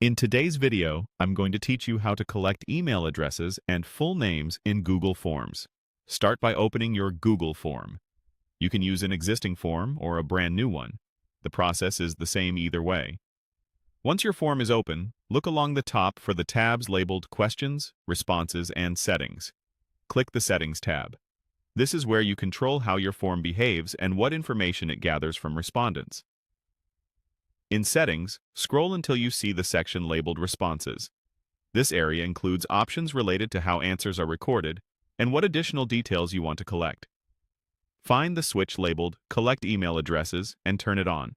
In today's video, I'm going to teach you how to collect email addresses and full names in Google Forms. Start by opening your Google form. You can use an existing form or a brand new one. The process is the same either way. Once your form is open, look along the top for the tabs labeled Questions, Responses, and Settings. Click the Settings tab. This is where you control how your form behaves and what information it gathers from respondents. In Settings, scroll until you see the section labeled Responses. This area includes options related to how answers are recorded and what additional details you want to collect. Find the switch labeled Collect Email Addresses and turn it on.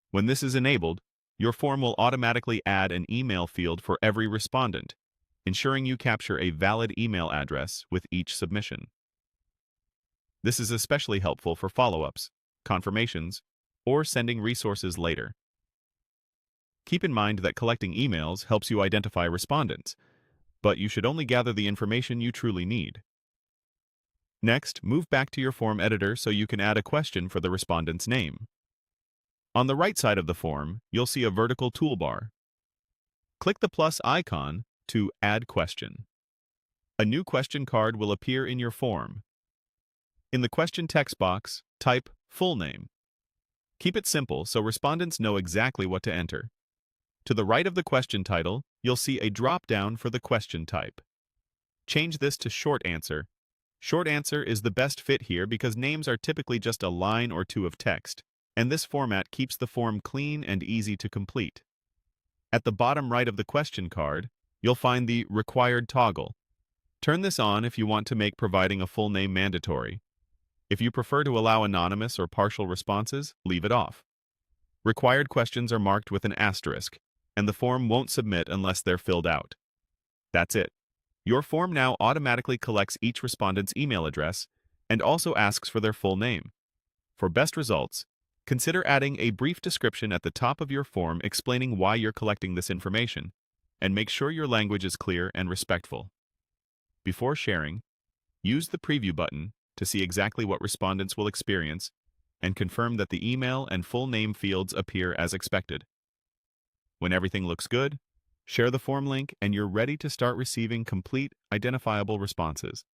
When this is enabled, your form will automatically add an email field for every respondent, ensuring you capture a valid email address with each submission. This is especially helpful for follow-ups, confirmations, or sending resources later. Keep in mind that collecting emails helps you identify respondents, but you should only gather the information you truly need. Next, move back to your form editor so you can add a question for the respondent's name. On the right side of the form, you'll see a vertical toolbar. Click the plus icon to Add Question. A new question card will appear in your form. In the question text box, type Full Name. Keep it simple so respondents know exactly what to enter. To the right of the question title, you'll see a drop-down for the question type. Change this to Short Answer. Short answer is the best fit here because names are typically just a line or two of text, and this format keeps the form clean and easy to complete. At the bottom right of the question card, you'll find the Required toggle. Turn this on if you want to make providing a full name mandatory. If you prefer to allow anonymous or partial responses, leave it off. Required questions are marked with an asterisk, and the form won't submit unless they're filled out. That's it. Your form now automatically collects each respondent's email address and also asks for their full name. For best results, consider adding a brief description at the top of your form explaining why you're collecting this information, and make sure your language is clear and respectful. Before sharing, use the preview button to see exactly what respondents will experience and confirm that the email and full name fields appear as expected. When everything looks good, share the form link and you're ready to start receiving complete, identifiable responses.